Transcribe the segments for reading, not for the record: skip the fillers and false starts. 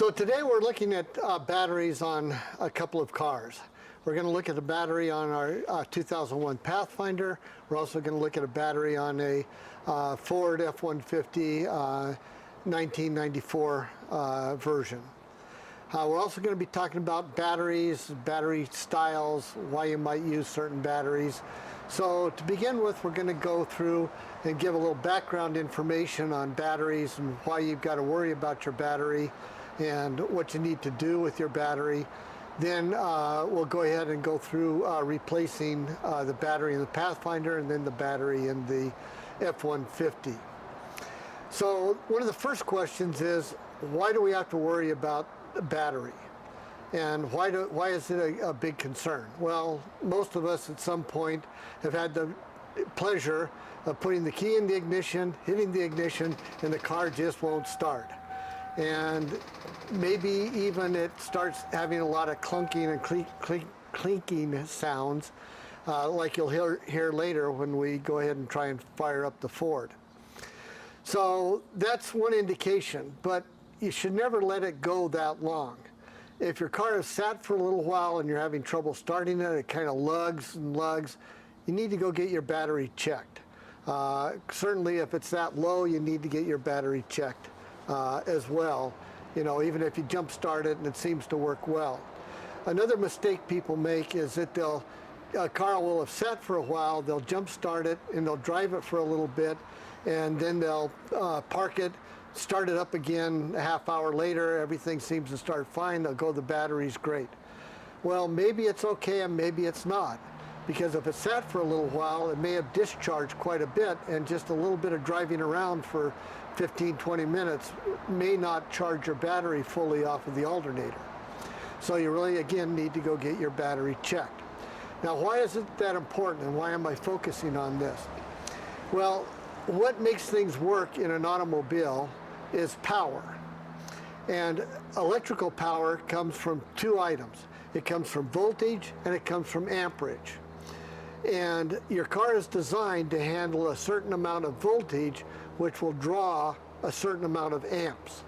So today we're looking at batteries on a couple of cars. We're going to look at a battery on our 2001 Pathfinder. We're also going to look at a battery on a Ford F-150 1994 version. We're also going to be talking about batteries, battery styles, why you might use certain batteries. So to begin with, we're going to go through and give a little background information on batteries and why you've got to worry about your battery and what you need to do with your battery. Then we'll go ahead and go through replacing the battery in the Pathfinder and then the battery in the F-150. So one of the first questions is, why do we have to worry about the battery? And why is it a big concern? Well, most of us at some point have had the pleasure of putting the key in the ignition, hitting the ignition, and the car just won't start. And maybe even it starts having a lot of clunking and clinking sounds, like you'll hear later when we go ahead and try and fire up the Ford. So that's one indication, but you should never let it go that long. If your car has sat for a little while and you're having trouble starting it, it kind of lugs and lugs, you need to go get your battery checked. Certainly if it's that low, you need to get your battery checked as well, you know, even if you jump start it and it seems to work well. Another mistake people make is that a car will have sat for a while, they'll jump start it and they'll drive it for a little bit, and then they'll park it, start it up again a half hour later, everything seems to start fine, they'll go, the battery's great. Well, maybe it's okay and maybe it's not, because if it sat for a little while, it may have discharged quite a bit, and just a little bit of driving around for 15-20 minutes may not charge your battery fully off of the alternator. So you really, again, need to go get your battery checked. Now, why is it that important, and why am I focusing on this? Well, what makes things work in an automobile is power. And electrical power comes from two items. It comes from voltage and it comes from amperage. And your car is designed to handle a certain amount of voltage, which will draw a certain amount of amps.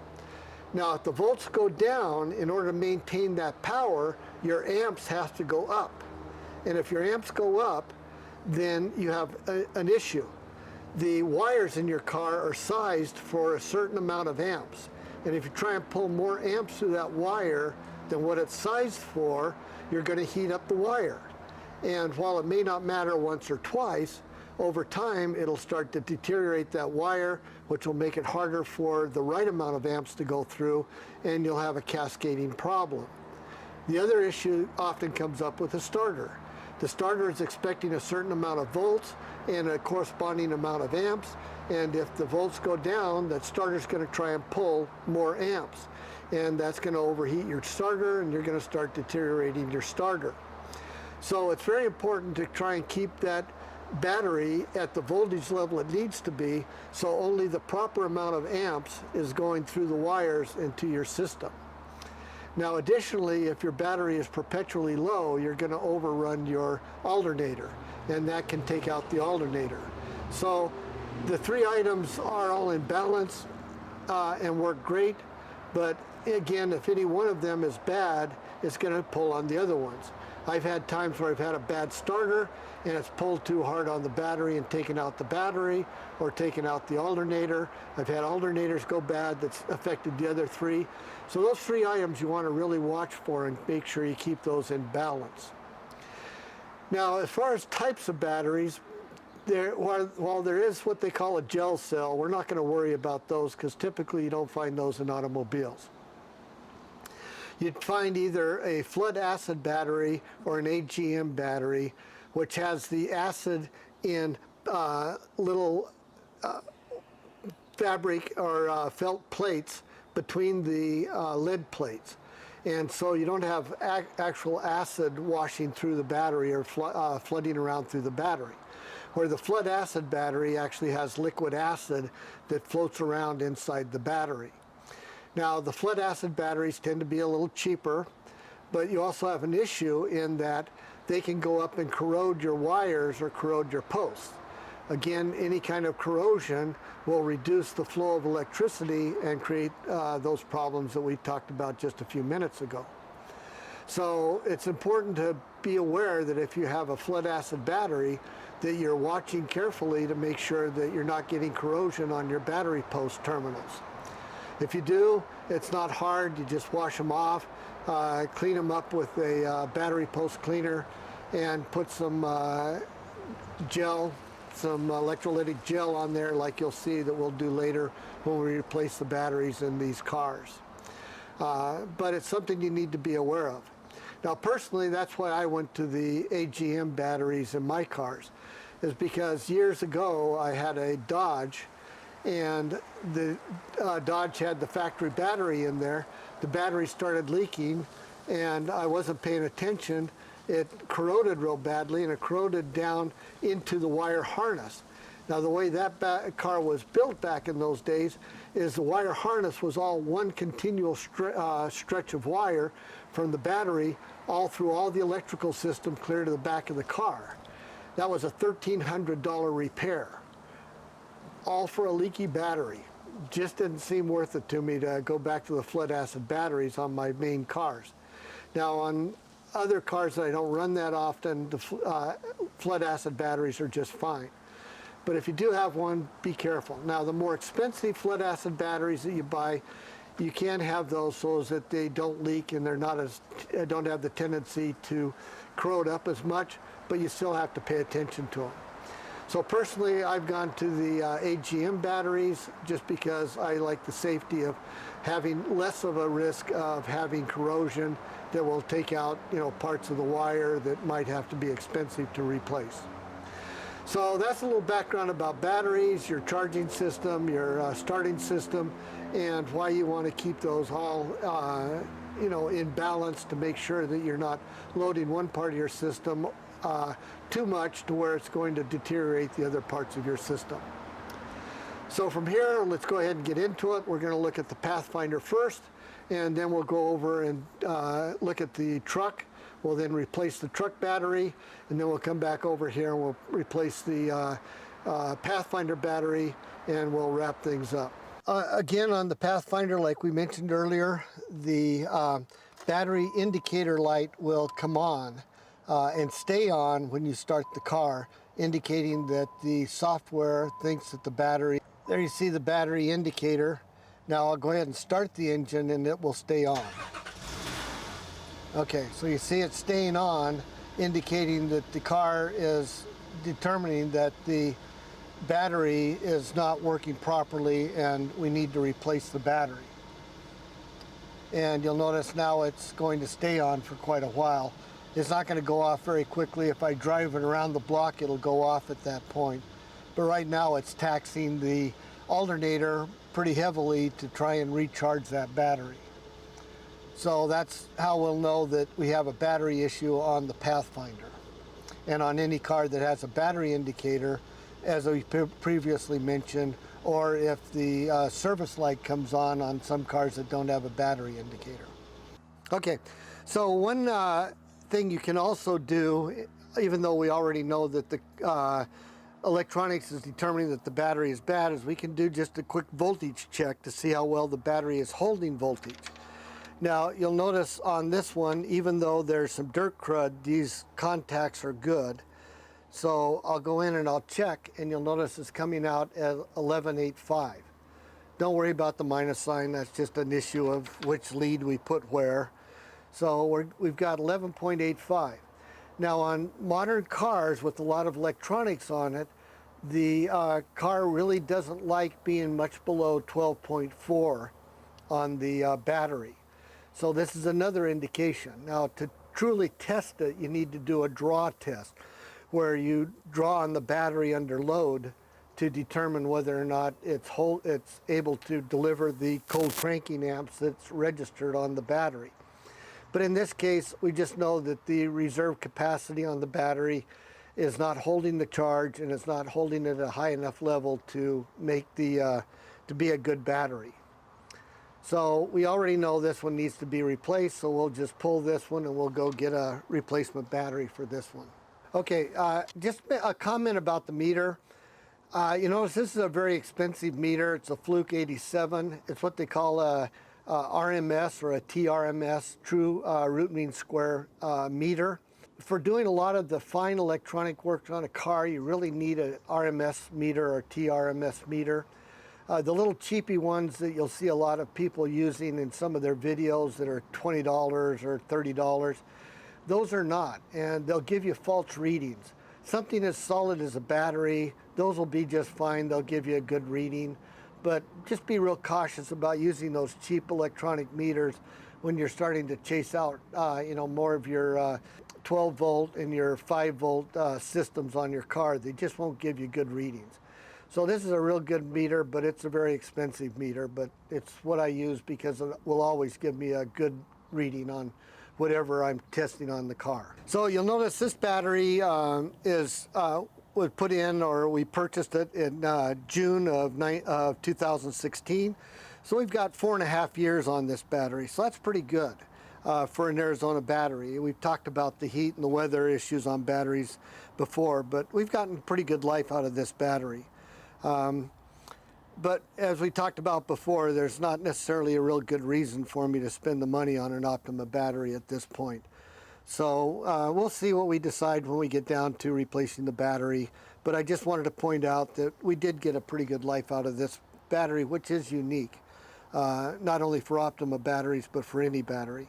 Now, if the volts go down, in order to maintain that power, your amps have to go up. And if your amps go up, then you have an issue. The wires in your car are sized for a certain amount of amps. And if you try and pull more amps through that wire than what it's sized for, you're going to heat up the wire. And while it may not matter once or twice, over time it'll start to deteriorate that wire, which will make it harder for the right amount of amps to go through, and you'll have a cascading problem. The other issue often comes up with a starter. The starter is expecting a certain amount of volts and a corresponding amount of amps, and if the volts go down, that starter's going to try and pull more amps, and that's going to overheat your starter, and you're going to start deteriorating your starter. So it's very important to try and keep that battery at the voltage level it needs to be, so only the proper amount of amps is going through the wires into your system. Now, additionally, if your battery is perpetually low, you're going to overrun your alternator, and that can take out the alternator. So the three items are all in balance and work great, but again, if any one of them is bad, it's going to pull on the other ones. I've had times where I've had a bad starter and it's pulled too hard on the battery and taken out the battery or taken out the alternator. I've had alternators go bad that's affected the other three. So those three items you want to really watch for and make sure you keep those in balance. Now, as far as types of batteries, while there is what they call a gel cell, we're not going to worry about those because typically you don't find those in automobiles. You'd find either a flood acid battery or an AGM battery, which has the acid in little fabric or felt plates between the lead plates. And so you don't have actual acid washing through the battery or flooding around through the battery. Where the flood acid battery actually has liquid acid that floats around inside the battery. Now, the flood acid batteries tend to be a little cheaper, but you also have an issue in that they can go up and corrode your wires or corrode your posts. Again, any kind of corrosion will reduce the flow of electricity and create those problems that we talked about just a few minutes ago. So it's important to be aware that if you have a flood acid battery, that you're watching carefully to make sure that you're not getting corrosion on your battery post terminals. If you do, it's not hard. You just wash them off, clean them up with a battery post cleaner, and put some gel, some electrolytic gel on there, like you'll see that we'll do later when we replace the batteries in these cars. But it's something you need to be aware of. Now personally, that's why I went to the AGM batteries in my cars, is because years ago I had a Dodge, and the Dodge had the factory battery in there. The battery started leaking and I wasn't paying attention. It corroded real badly, and it corroded down into the wire harness. Now the way that car was built back in those days is the wire harness was all one continual stretch of wire from the battery all through all the electrical system clear to the back of the car. That was a $1,300 repair, all for a leaky battery. Just didn't seem worth it to me to go back to the flood acid batteries on my main cars. Now on other cars that I don't run that often, the flood acid batteries are just fine. But if you do have one, be careful. Now the more expensive flood acid batteries that you buy, you can have those so that they don't leak and they're not as, don't have the tendency to corrode up as much, but you still have to pay attention to them. So personally, I've gone to the AGM batteries just because I like the safety of having less of a risk of having corrosion that will take out, parts of the wire that might have to be expensive to replace. So that's a little background about batteries, your charging system, your starting system, and why you want to keep those all in balance to make sure that you're not loading one part of your system too much to where it's going to deteriorate the other parts of your system. So from here, let's go ahead and get into it. We're going to look at the Pathfinder first, and then we'll go over and look at the truck. We'll then replace the truck battery, and then we'll come back over here and we'll replace the Pathfinder battery, and we'll wrap things up. Again, on the Pathfinder, like we mentioned earlier, the battery indicator light will come on and stay on when you start the car, indicating that the software thinks that the battery, there you see the battery indicator. Now I'll go ahead and start the engine and it will stay on. Okay, so you see it staying on, indicating that the car is determining that the battery is not working properly and we need to replace the battery. And you'll notice now it's going to stay on for quite a while. It's not going to go off very quickly. If I drive it around the block, it'll go off at that point. But right now it's taxing the alternator pretty heavily to try and recharge that battery. So that's how we'll know that we have a battery issue on the Pathfinder. And on any car that has a battery indicator, as we previously mentioned, or if the service light comes on some cars that don't have a battery indicator. Okay, so one thing you can also do, even though we already know that the electronics is determining that the battery is bad, is we can do just a quick voltage check to see how well the battery is holding voltage. Now you'll notice on this one, even though there's some dirt crud, these contacts are good. So I'll go in and I'll check, and you'll notice it's coming out at 11.85. Don't worry about the minus sign, that's just an issue of which lead we put where. So we've got 11.85. Now on modern cars with a lot of electronics on it, the car really doesn't like being much below 12.4 on the battery. So this is another indication. Now to truly test it, you need to do a draw test, where you draw on the battery under load to determine whether or not it's able to deliver the cold cranking amps that's registered on the battery. But in this case, we just know that the reserve capacity on the battery is not holding the charge, and it's not holding it at a high enough level to make the to be a good battery. So we already know this one needs to be replaced, so we'll just pull this one and we'll go get a replacement battery for this one. Okay, just a comment about the meter. You notice this is a very expensive meter. It's a Fluke 87. It's what they call a RMS or a TRMS, true root mean square meter. For doing a lot of the fine electronic work on a car, you really need a RMS meter or TRMS meter. The little cheapy ones that you'll see a lot of people using in some of their videos that are $20 or $30, those are not, and they'll give you false readings. Something as solid as a battery, those will be just fine. They'll give you a good reading, but just be real cautious about using those cheap electronic meters when you're starting to chase out, more of your 12 volt and your 5 volt systems on your car. They just won't give you good readings. So this is a real good meter, but it's a very expensive meter, but it's what I use because it will always give me a good reading on whatever I'm testing on the car. So you'll notice this battery was put in, or we purchased it in June of 2016. So we've got 4.5 years on this battery. So that's pretty good for an Arizona battery. We've talked about the heat and the weather issues on batteries before, but we've gotten pretty good life out of this battery. But as we talked about before, there's not necessarily a real good reason for me to spend the money on an Optima battery at this point. So we'll see what we decide when we get down to replacing the battery. But I just wanted to point out that we did get a pretty good life out of this battery, which is unique, not only for Optima batteries, but for any battery.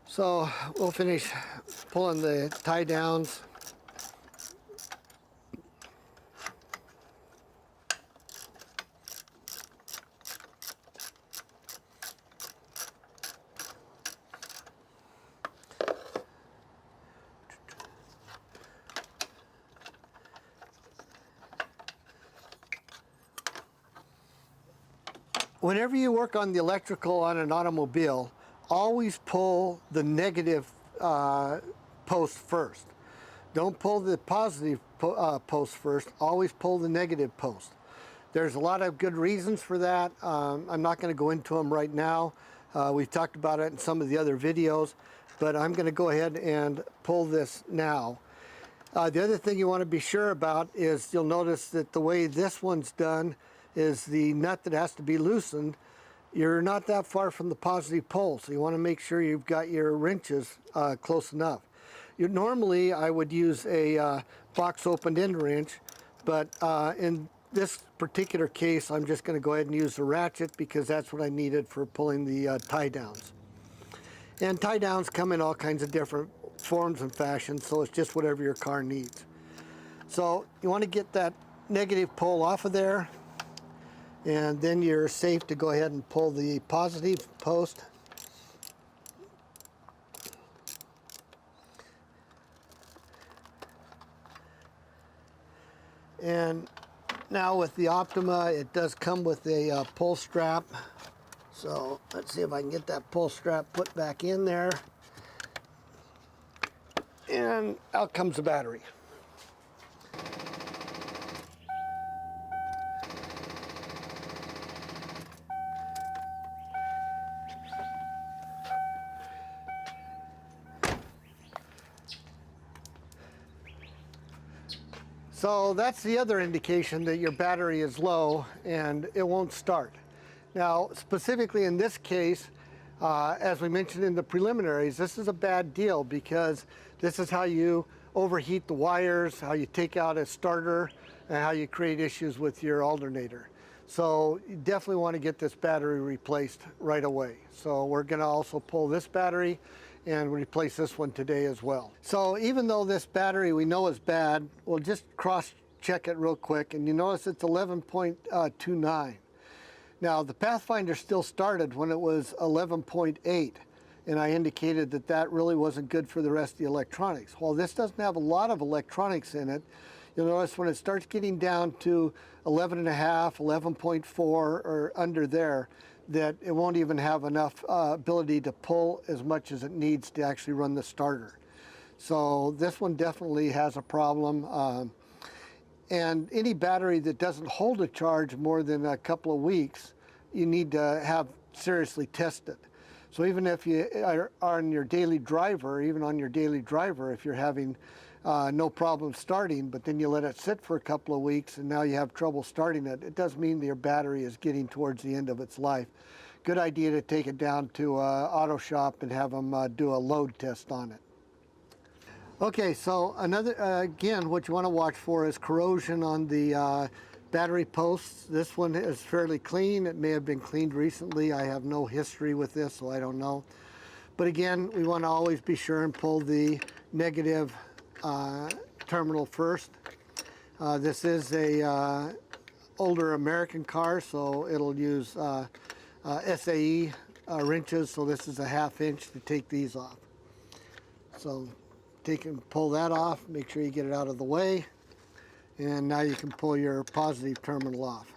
So we'll finish pulling the Tiedowns. Whenever you work on the electrical on an automobile, always pull the negative post first. Don't pull the positive post first, always pull the negative post. There's a lot of good reasons for that. I'm not going to go into them right now. We've talked about it in some of the other videos, but I'm going to go ahead and pull this now. The other thing you want to be sure about is you'll notice that the way this one's done is the nut that has to be loosened. You're not that far from the positive pole, so you want to make sure you've got your wrenches close enough. Normally I would use a box opened end wrench, but in this particular case I'm just going to go ahead and use the ratchet because that's what I needed for pulling the Tiedowns. And Tiedowns come in all kinds of different forms and fashions, so it's just whatever your car needs. So you want to get that negative pole off of there, and then you're safe to go ahead and pull the positive post. And now with the Optima, it does come with a pull strap. So let's see if I can get that pull strap put back in there. And out comes the battery. So that's the other indication that your battery is low and it won't start. Now, specifically in this case, as we mentioned in the preliminaries, this is a bad deal because this is how you overheat the wires, how you take out a starter, and how you create issues with your alternator. So you definitely want to get this battery replaced right away. So we're going to also pull this battery and replace this one today as well. So even though this battery we know is bad, we'll just cross-check it real quick, and you notice it's 11.29. Now the Pathfinder still started when it was 11.8, and I indicated that that really wasn't good for the rest of the electronics. While this doesn't have a lot of electronics in it, you'll notice when it starts getting down to 11.5, 11.4 or under there, that it won't even have enough ability to pull as much as it needs to actually run the starter. So this one definitely has a problem. And any battery that doesn't hold a charge more than a couple of weeks, you need to have seriously tested. So even if you are on your daily driver, even on your daily driver, if you're having no problem starting, but then you let it sit for a couple of weeks and now you have trouble starting it, it does mean that your battery is getting towards the end of its life. Good idea to take it down to an auto shop and have them do a load test on it. Okay, so another, again, what you want to watch for is corrosion on the battery posts. This one is fairly clean. It may have been cleaned recently. I have no history with this, so I don't know. But again, we want to always be sure and pull the negative terminal first. This is a older American car, so it'll use SAE wrenches, so this is a 1/2 inch to take these off. So take and pull that off, make sure you get it out of the way, and now you can pull your positive terminal off.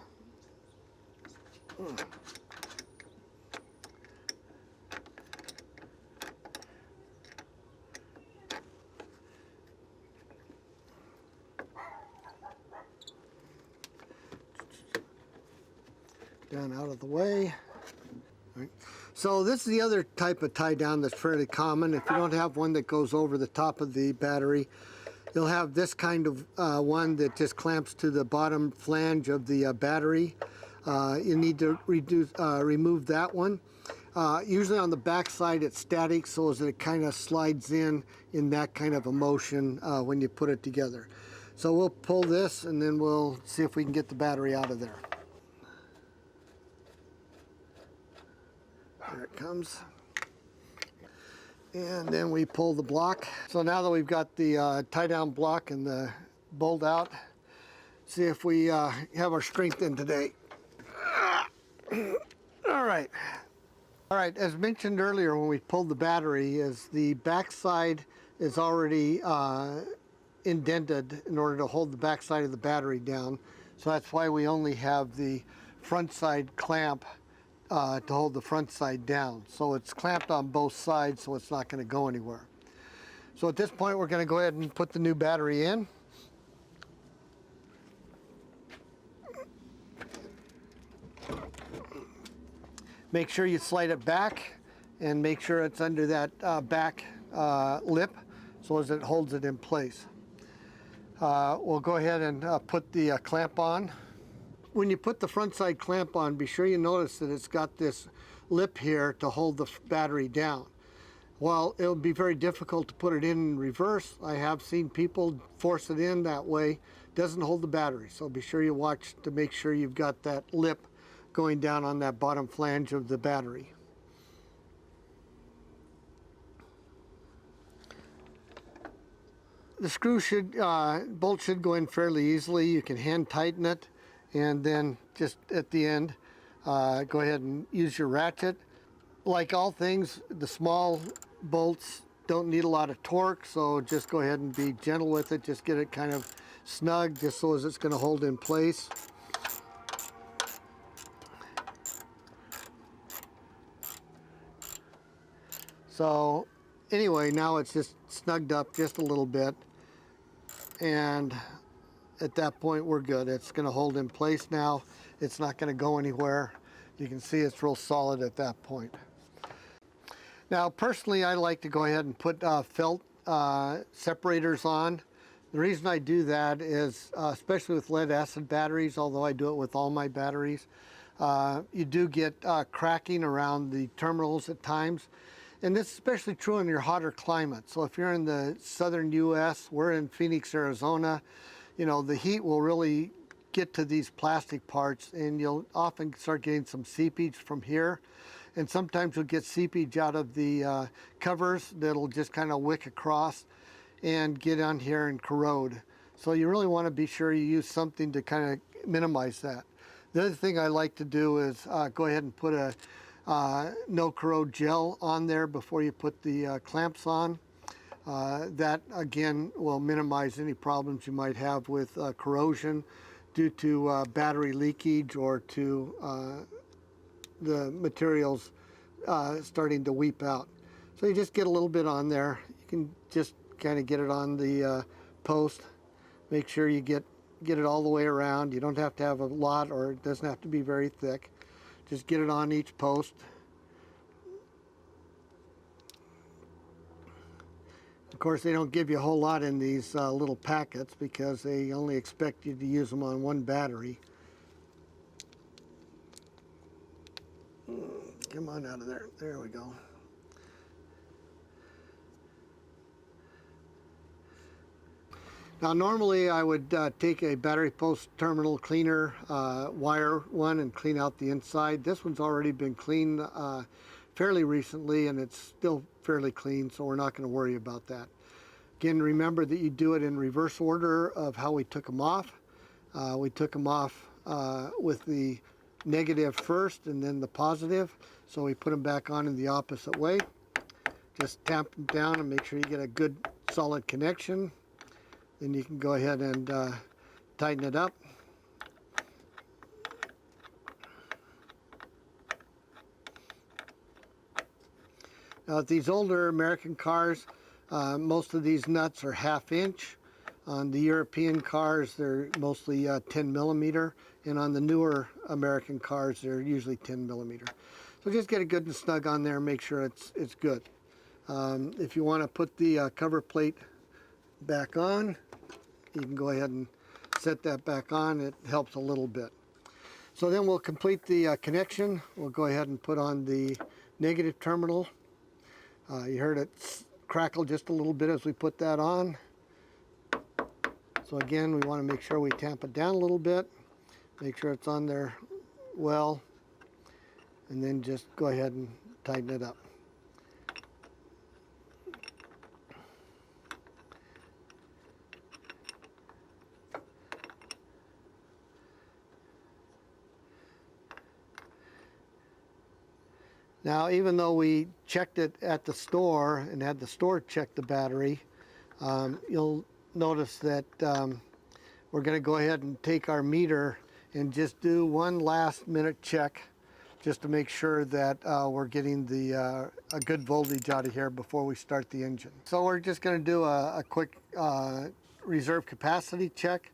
Down out of the way. Right. So this is the other type of tie down that's fairly common. If you don't have one that goes over the top of the battery, you'll have this kind of one that just clamps to the bottom flange of the battery. You need to remove that one. Usually on the back side it's static, so as it kind of slides in that kind of a motion when you put it together. So we'll pull this and then we'll see if we can get the battery out of there. There it comes. And then we pull the block. So now that we've got the tie down block and the bolt out, see if we have our strength in today. All right. All right, as mentioned earlier when we pulled the battery, is the back side is already indented in order to hold the back side of the battery down. So that's why we only have the front side clamp to hold the front side down. So it's clamped on both sides, so it's not going to go anywhere. So at this point, we're going to go ahead and put the new battery in. Make sure you slide it back and make sure it's under that back lip so as it holds it in place. We'll go ahead and put the clamp on. When you put the front side clamp on, be sure you notice that it's got this lip here to hold the battery down. While it'll be very difficult to put it in reverse, I have seen people force it in that way. It doesn't hold the battery, so be sure you watch to make sure you've got that lip going down on that bottom flange of the battery. The screw bolt should go in fairly easily. You can hand tighten it, and then just at the end, go ahead and use your ratchet. Like all things, the small bolts don't need a lot of torque, so just go ahead and be gentle with it. Just get it kind of snug, just so as it's going to hold in place. So anyway, now it's just snugged up just a little bit, and at that point we're good. It's going to hold in place now. It's not going to go anywhere. You can see it's real solid at that point. Now personally, I like to go ahead and put felt separators on. The reason I do that is, especially with lead acid batteries, although I do it with all my batteries, you do get cracking around the terminals at times. And this is especially true in your hotter climate. So if you're in the southern US, we're in Phoenix, Arizona, you know, the heat will really get to these plastic parts, and you'll often start getting some seepage from here. And sometimes you'll get seepage out of the covers that'll just kind of wick across and get on here and corrode. So you really want to be sure you use something to kind of minimize that. The other thing I like to do is go ahead and put a no corrode gel on there before you put the clamps on. That again will minimize any problems you might have with corrosion due to battery leakage or to the materials starting to weep out. So you just get a little bit on there. You can just kind of get it on the post. Make sure you get it all the way around. You don't have to have a lot, or it doesn't have to be very thick. Just get it on each post. Of course, they don't give you a whole lot in these little packets because they only expect you to use them on one battery. Come on out of there. There we go. Now normally I would take a battery post terminal cleaner, wire one, and clean out the inside. This one's already been cleaned fairly recently and it's still fairly clean, so we're not going to worry about that. Again, remember that you do it in reverse order of how we took them off. We took them off with the negative first and then the positive, so we put them back on in the opposite way. Just tamp them down and make sure you get a good solid connection. Then you can go ahead and tighten it up. Now, these older American cars, most of these nuts are 1/2 inch. On the European cars, they're mostly 10 millimeter, and on the newer American cars, they're usually 10 millimeter. So just get it good and snug on there and make sure it's good. If you want to put the cover plate back on, you can go ahead and set that back on. It helps a little bit. So then we'll complete the connection. We'll go ahead and put on the negative terminal. You heard it crackle just a little bit as we put that on. So again, we want to make sure we tamp it down a little bit, make sure it's on there well, and then just go ahead and tighten it up. Now, even though we checked it at the store and had the store check the battery, you'll notice that we're going to go ahead and take our meter and just do one last minute check just to make sure that we're getting a good voltage out of here before we start the engine. So we're just going to do a quick reserve capacity check.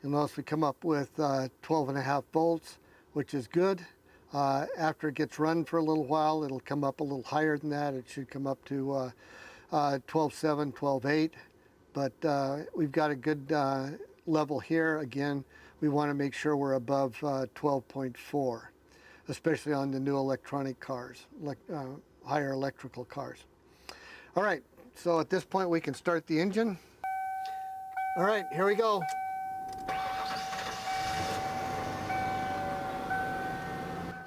You'll notice we come up with 12.5 volts, which is good. After it gets run for a little while, it'll come up a little higher than that. It should come up to 12.7, 12.8. But we've got a good level here. Again, we want to make sure we're above 12.4, especially on the new electronic cars, higher electrical cars. All right, so at this point we can start the engine. All right, here we go.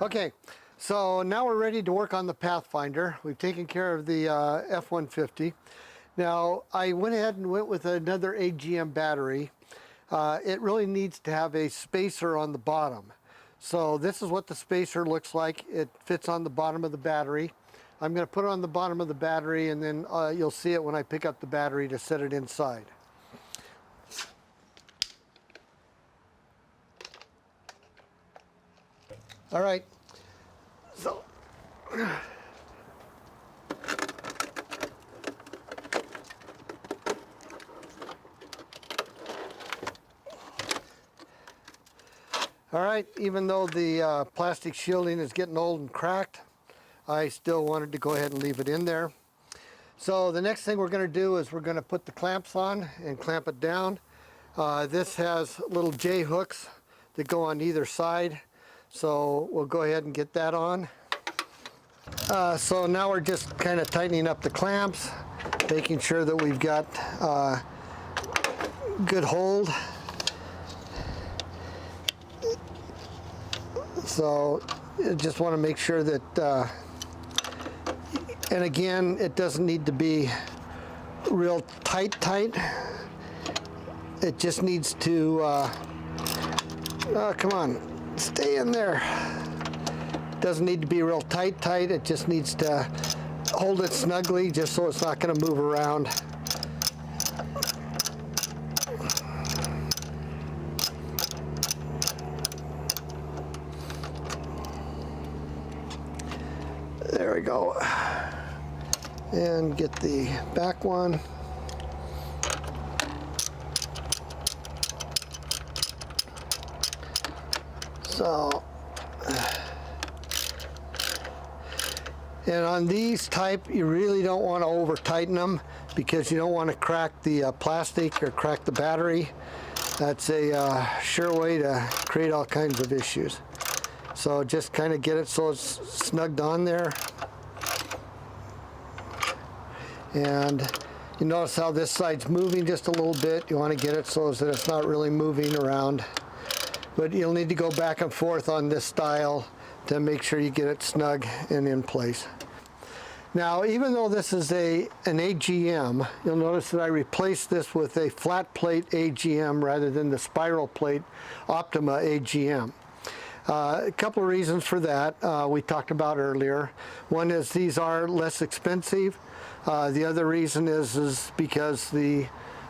Okay, so now we're ready to work on the Pathfinder. We've taken care of the F-150. Now, I went ahead and went with another AGM battery. It really needs to have a spacer on the bottom. So this is what the spacer looks like. It fits on the bottom of the battery. I'm going to put it on the bottom of the battery, and then you'll see it when I pick up the battery to set it inside. All right, so all right, even though the plastic shielding is getting old and cracked, I still wanted to go ahead and leave it in there. So the next thing we're going to do is we're going to put the clamps on and clamp it down. This has little J hooks that go on either side. So we'll go ahead and get that on. So now we're just kind of tightening up the clamps, making sure that we've got good hold. So you just want to make sure that, and again, it doesn't need to be real tight. It just needs to, oh, come on. Stay in there. Doesn't need to be real tight. It just needs to hold it snugly just so it's not going to move around. There we go. And get the back one. So, and on these type, you really don't want to over tighten them because you don't want to crack the plastic or crack the battery. That's a sure way to create all kinds of issues. So just kind of get it so it's snugged on there. And you notice how this side's moving just a little bit. You want to get it so that it's not really moving around. But you'll need to go back and forth on this style to make sure you get it snug and in place. Now, even though this is an AGM, you'll notice that I replaced this with a flat plate AGM rather than the spiral plate Optima AGM. A couple of reasons for that we talked about earlier. One is these are less expensive. The other reason is because the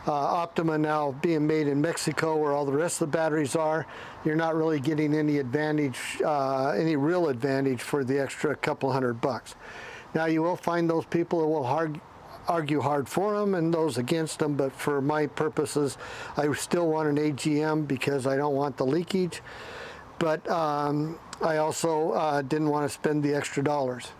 Optima now being made in Mexico, where all the rest of the batteries are, you're not really getting any advantage, any real advantage for the extra couple $100. Now you will find those people that will argue hard for them and those against them, but for my purposes, I still want an AGM because I don't want the leakage. But I also didn't want to spend the extra dollars.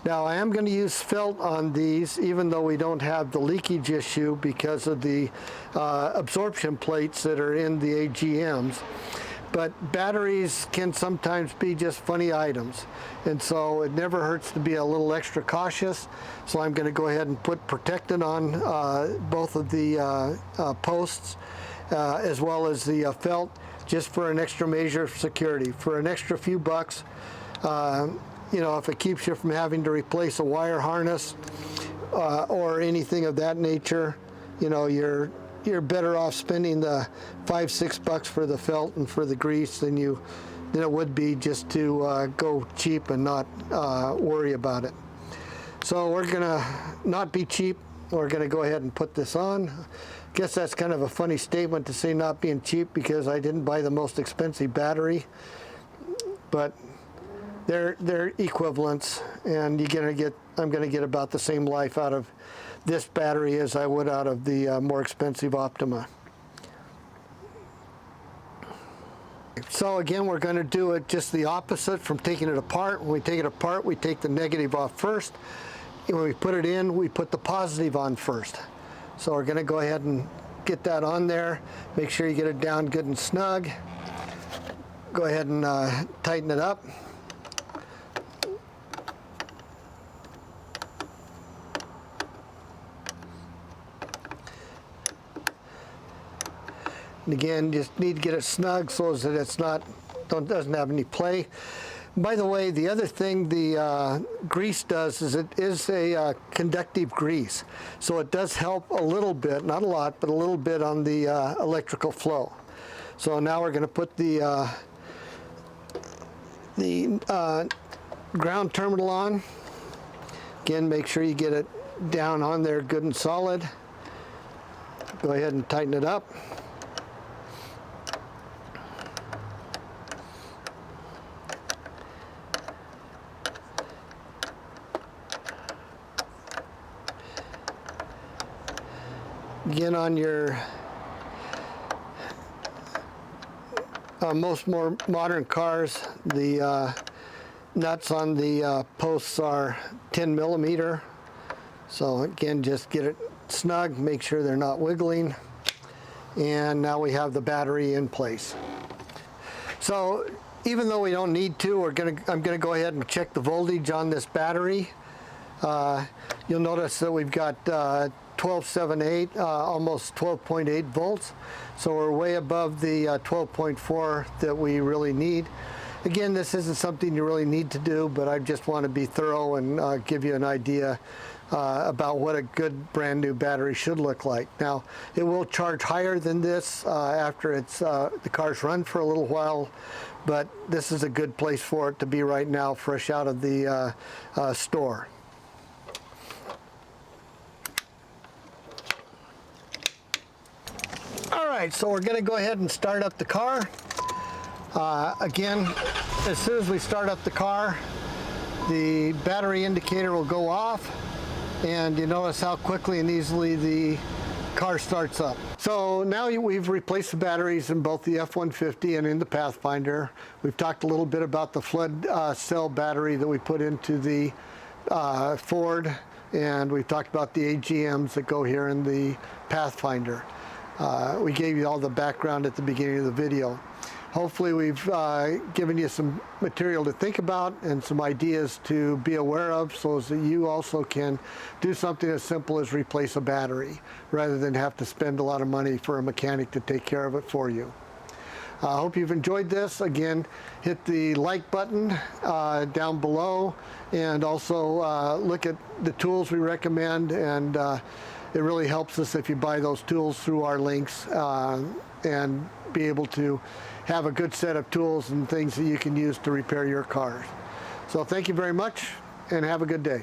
Now I am going to use felt on these, even though we don't have the leakage issue because of the absorption plates that are in the AGMs. But batteries can sometimes be just funny items, and so it never hurts to be a little extra cautious. So I'm going to go ahead and put protectant on both of the posts as well as the felt, just for an extra measure of security. For an extra few bucks, you know, if it keeps you from having to replace a wire harness or anything of that nature, you know, you're better off spending the $5-6 for the felt and for the grease than it would be just to go cheap and not worry about it. So we're gonna not be cheap. We're gonna go ahead and put this on. Guess that's kind of a funny statement to say not being cheap, because I didn't buy the most expensive battery, but they're equivalents, and I'm gonna get about the same life out of this battery as I would out of the more expensive Optima. So again, we're going to do it just the opposite from taking it apart. When we take it apart, we take the negative off first. And when we put it in, we put the positive on first. So we're going to go ahead and get that on there. Make sure you get it down good and snug. Go ahead and tighten it up. And again, just need to get it snug so that it's doesn't have any play. By the way, the other thing the grease does is it is a conductive grease. So it does help a little bit, not a lot, but a little bit on the electrical flow. So now we're going to put the ground terminal on. Again, make sure you get it down on there good and solid. Go ahead and tighten it up. Again, on your most more modern cars, the nuts on the posts are 10 millimeter. So again, just get it snug, make sure they're not wiggling. And now we have the battery in place. So even though we don't need to, I'm gonna go ahead and check the voltage on this battery. You'll notice that we've got 12.78, almost 12.8 volts. So we're way above the 12.4 that we really need. Again, this isn't something you really need to do, but I just want to be thorough and give you an idea about what a good brand new battery should look like. Now, it will charge higher than this after the car's run for a little while, but this is a good place for it to be right now, fresh out of the store. All right, so we're going to go ahead and start up the car. Again, as soon as we start up the car, the battery indicator will go off, and you notice how quickly and easily the car starts up. So now we've replaced the batteries in both the F-150 and in the Pathfinder. We've talked a little bit about the flood cell battery that we put into the Ford and we've talked about the AGMs that go here in the Pathfinder. We gave you all the background at the beginning of the video. Hopefully we've given you some material to think about and some ideas to be aware of, so that you also can do something as simple as replace a battery rather than have to spend a lot of money for a mechanic to take care of it for you. I hope you've enjoyed this. Again, hit the like button down below, and also look at the tools we recommend, and it really helps us if you buy those tools through our links and be able to have a good set of tools and things that you can use to repair your cars. So thank you very much, and have a good day.